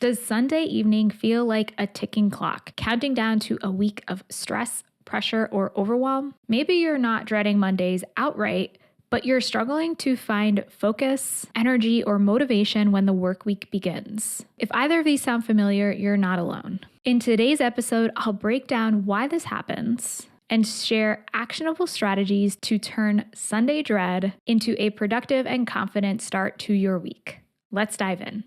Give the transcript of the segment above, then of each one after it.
Does Sunday evening feel like a ticking clock, counting down to a week of stress, pressure, or overwhelm? Maybe you're not dreading Mondays outright, but you're struggling to find focus, energy, or motivation when the work week begins. If either of these sound familiar, you're not alone. In today's episode, I'll break down why this happens and share actionable strategies to turn Sunday dread into a productive and confident start to your week. Let's dive in.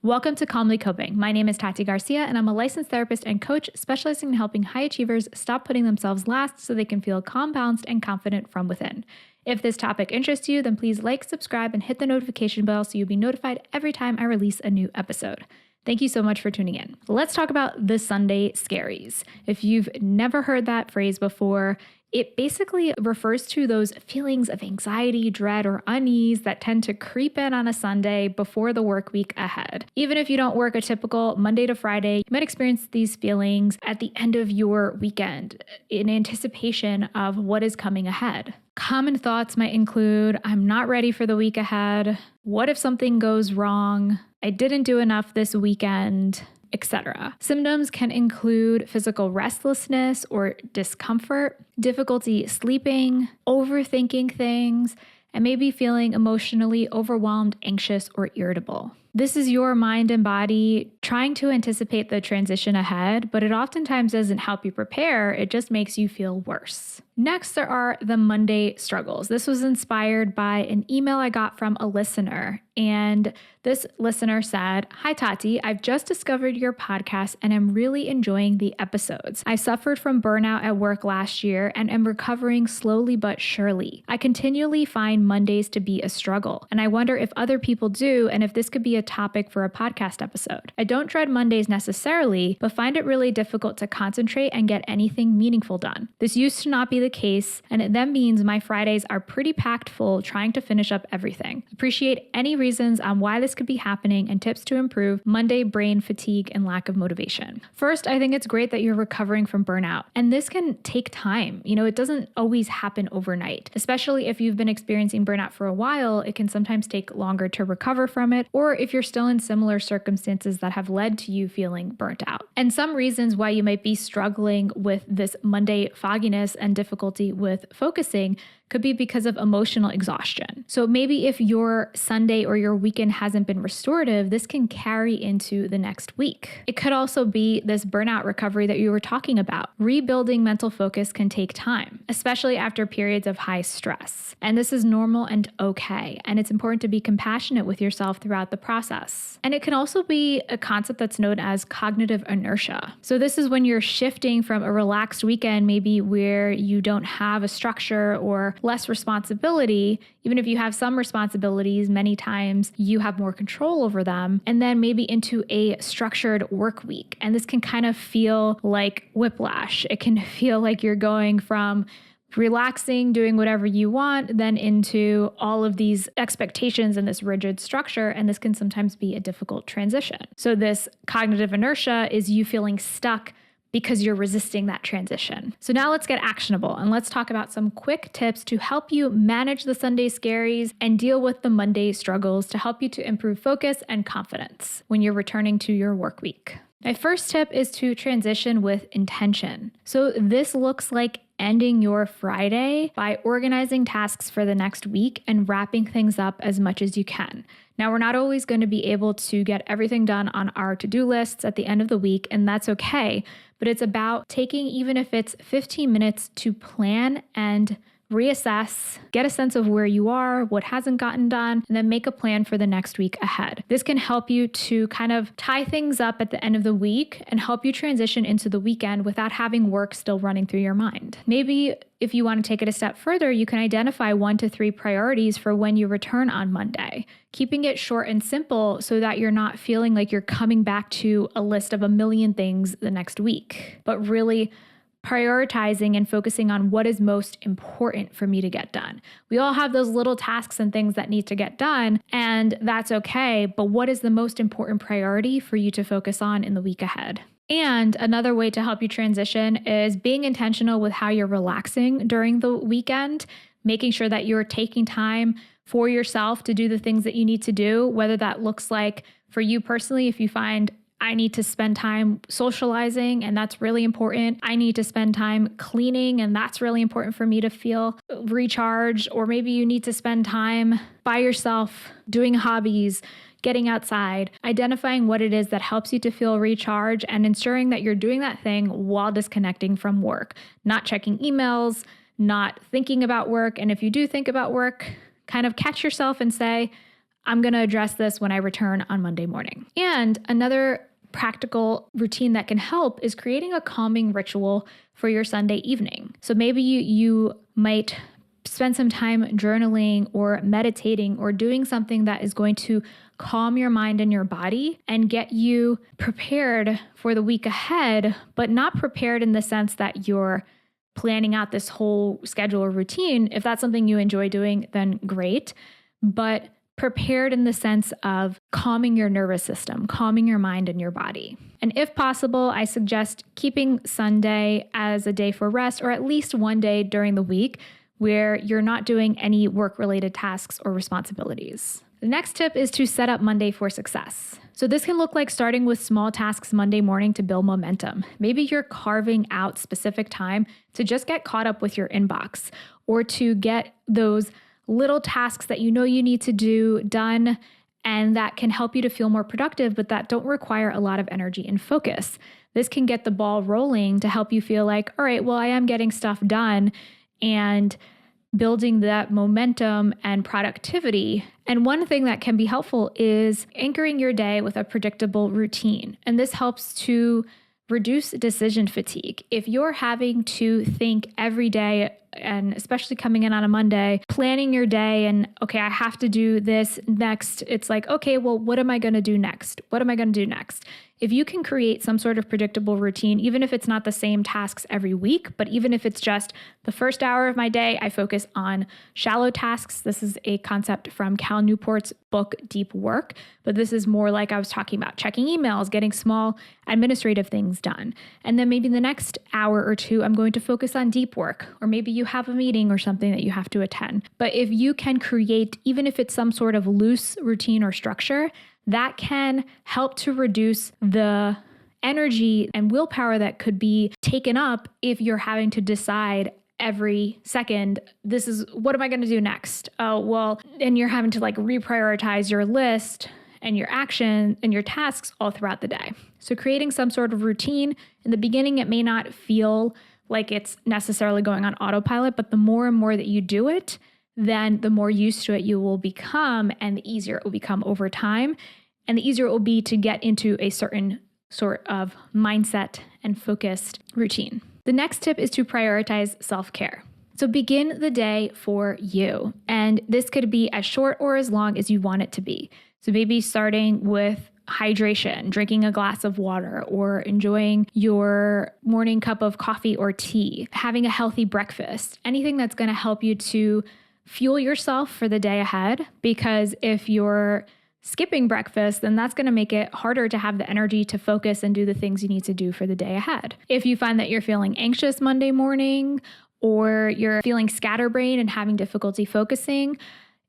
Welcome to Calmly Coping. My name is Tati Garcia, and I'm a licensed therapist and coach specializing in helping high achievers stop putting themselves last so they can feel calm, balanced, and confident from within. If this topic interests you, then please like, subscribe, and hit the notification bell so you'll be notified every time I release a new episode. Thank you so much for tuning in. Let's talk about the Sunday Scaries. If you've never heard that phrase before, it basically refers to those feelings of anxiety, dread, or unease that tend to creep in on a Sunday before the work week ahead. Even if you don't work a typical Monday to Friday, you might experience these feelings at the end of your weekend in anticipation of what is coming ahead. Common thoughts might include, I'm not ready for the week ahead. What if something goes wrong? I didn't do enough this weekend, etc. Symptoms can include physical restlessness or discomfort, difficulty sleeping, overthinking things, and maybe feeling emotionally overwhelmed, anxious, or irritable. This is your mind and body trying to anticipate the transition ahead, but it oftentimes doesn't help you prepare, it just makes you feel worse. Next, there are the Monday struggles. This was inspired by an email I got from a listener, and this listener said, "Hi Tati, I've just discovered your podcast and am really enjoying the episodes. I suffered from burnout at work last year and am recovering slowly but surely. I continually find Mondays to be a struggle, and I wonder if other people do and if this could be a topic for a podcast episode. I don't dread Mondays necessarily, but find it really difficult to concentrate and get anything meaningful done. This used to not be the case, and it then means my Fridays are pretty packed full trying to finish up everything. Appreciate any reasons on why this could be happening and tips to improve Monday brain fatigue and lack of motivation." First, I think it's great that you're recovering from burnout, and this can take time. It doesn't always happen overnight, especially if you've been experiencing burnout for a while. It can sometimes take longer to recover from it, or if you're still in similar circumstances that have led to you feeling burnt out. And some reasons why you might be struggling with this Monday fogginess and difficulty with focusing could be because of emotional exhaustion. So maybe if your Sunday or your weekend hasn't been restorative, this can carry into the next week. It could also be this burnout recovery that you were talking about. Rebuilding mental focus can take time, especially after periods of high stress. And this is normal and okay. And it's important to be compassionate with yourself throughout the process. And it can also be a concept that's known as cognitive inertia. So this is when you're shifting from a relaxed weekend, maybe where you don't have a structure or less responsibility. Even if you have some responsibilities, many times you have more control over them, and then maybe into a structured work week. And this can kind of feel like whiplash. It can feel like you're going from relaxing, doing whatever you want, then into all of these expectations and this rigid structure, and this can sometimes be a difficult transition. So this cognitive inertia is you feeling stuck because you're resisting that transition. So now let's get actionable and let's talk about some quick tips to help you manage the Sunday scaries and deal with the Monday struggles to help you to improve focus and confidence when you're returning to your work week. My first tip is to transition with intention. So this looks like ending your Friday by organizing tasks for the next week and wrapping things up as much as you can. Now, we're not always going to be able to get everything done on our to-do lists at the end of the week, and that's okay. But it's about taking, even if it's 15 minutes, to plan and reassess, get a sense of where you are, what hasn't gotten done, and then make a plan for the next week ahead. This can help you to kind of tie things up at the end of the week and help you transition into the weekend without having work still running through your mind. Maybe if you want to take it a step further, you can identify 1 to 3 priorities for when you return on Monday, keeping it short and simple so that you're not feeling like you're coming back to a list of a million things the next week, but really prioritizing and focusing on what is most important for me to get done. We all have those little tasks and things that need to get done, and that's okay, but what is the most important priority for you to focus on in the week ahead? And another way to help you transition is being intentional with how you're relaxing during the weekend, making sure that you're taking time for yourself to do the things that you need to do, whether that looks like for you personally, if you find I need to spend time socializing and that's really important. I need to spend time cleaning and that's really important for me to feel recharged. Or maybe you need to spend time by yourself doing hobbies, getting outside, identifying what it is that helps you to feel recharged and ensuring that you're doing that thing while disconnecting from work, not checking emails, not thinking about work. And if you do think about work, kind of catch yourself and say, I'm going to address this when I return on Monday morning. And another practical routine that can help is creating a calming ritual for your Sunday evening. So maybe you might spend some time journaling or meditating or doing something that is going to calm your mind and your body and get you prepared for the week ahead, but not prepared in the sense that you're planning out this whole schedule or routine. If that's something you enjoy doing, then great. But prepared in the sense of calming your nervous system, calming your mind and your body. And if possible, I suggest keeping Sunday as a day for rest, or at least one day during the week where you're not doing any work-related tasks or responsibilities. The next tip is to set up Monday for success. So this can look like starting with small tasks Monday morning to build momentum. Maybe you're carving out specific time to just get caught up with your inbox or to get those little tasks that you know you need to do done and that can help you to feel more productive, but that don't require a lot of energy and focus. This can get the ball rolling to help you feel like, all right, well, I am getting stuff done and building that momentum and productivity. And one thing that can be helpful is anchoring your day with a predictable routine. And this helps to reduce decision fatigue. If you're having to think every day, and especially coming in on a Monday, planning your day and, okay, I have to do this next. It's like, okay, well, what am I going to do next? What am I going to do next? If you can create some sort of predictable routine, even if it's not the same tasks every week, but even if it's just the first hour of my day, I focus on shallow tasks. This is a concept from Cal Newport's book, Deep Work, but this is more like I was talking about checking emails, getting small administrative things done. And then maybe the next hour or two, I'm going to focus on deep work, or maybe you have a meeting or something that you have to attend. But if you can create, even if it's some sort of loose routine or structure, that can help to reduce the energy and willpower that could be taken up if you're having to decide every second, this is, what am I going to do next? Oh, well, and you're having to like reprioritize your list and your action and your tasks all throughout the day. So creating some sort of routine, in the beginning, it may not feel like it's necessarily going on autopilot, but the more and more that you do it, then the more used to it you will become and the easier it will become over time. And the easier it will be to get into a certain sort of mindset and focused routine. The next tip is to prioritize self-care. So begin the day for you. And this could be as short or as long as you want it to be. So maybe starting with hydration, drinking a glass of water, or enjoying your morning cup of coffee or tea, having a healthy breakfast, anything that's going to help you to fuel yourself for the day ahead. Because if you're skipping breakfast, then that's going to make it harder to have the energy to focus and do the things you need to do for the day ahead. If you find that you're feeling anxious Monday morning, or you're feeling scatterbrained and having difficulty focusing,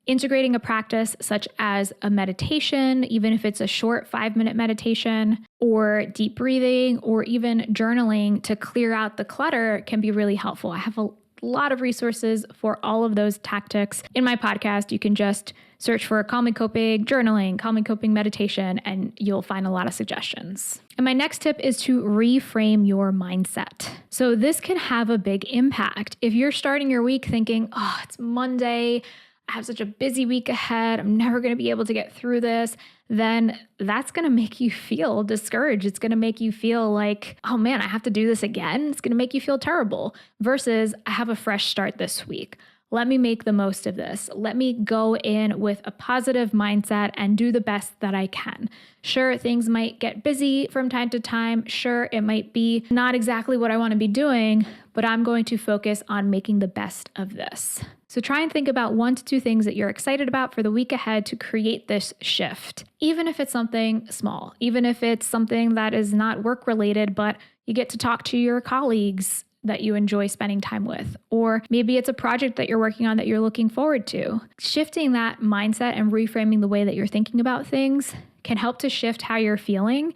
integrating a practice such as a meditation, even if it's a short 5-minute meditation, or deep breathing, or even journaling to clear out the clutter can be really helpful. I have a lot of resources for all of those tactics in my podcast. You can just search for calmly coping journaling, calmly coping meditation, and you'll find a lot of suggestions. And my next tip is to reframe your mindset. So this can have a big impact. If you're starting your week thinking, oh, it's Monday, I have such a busy week ahead, I'm never going to be able to get through this, then that's going to make you feel discouraged. It's going to make you feel like, oh man, I have to do this again. It's going to make you feel terrible versus I have a fresh start this week. Let me make the most of this. Let me go in with a positive mindset and do the best that I can. Sure, things might get busy from time to time. Sure, it might be not exactly what I want to be doing, but I'm going to focus on making the best of this. So try and think about 1 to 2 things that you're excited about for the week ahead to create this shift. Even if it's something small, even if it's something that is not work related, but you get to talk to your colleagues that you enjoy spending time with, or maybe it's a project that you're working on that you're looking forward to. Shifting that mindset and reframing the way that you're thinking about things can help to shift how you're feeling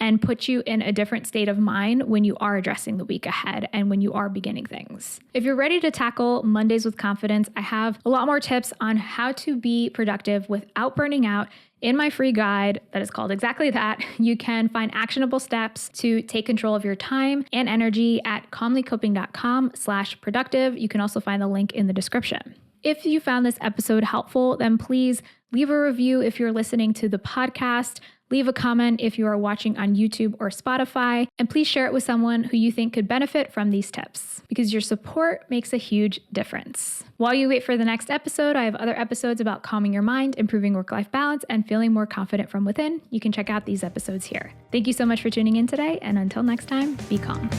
and put you in a different state of mind when you are addressing the week ahead and when you are beginning things. If you're ready to tackle Mondays with confidence, I have a lot more tips on how to be productive without burning out in my free guide that is called exactly that. You can find actionable steps to take control of your time and energy at calmlycoping.com/productive. You can also find the link in the description. If you found this episode helpful, then please leave a review if you're listening to the podcast. Leave a comment if you are watching on YouTube or Spotify, and please share it with someone who you think could benefit from these tips, because your support makes a huge difference. While you wait for the next episode, I have other episodes about calming your mind, improving work-life balance, and feeling more confident from within. You can check out these episodes here. Thank you so much for tuning in today, and until next time, be calm.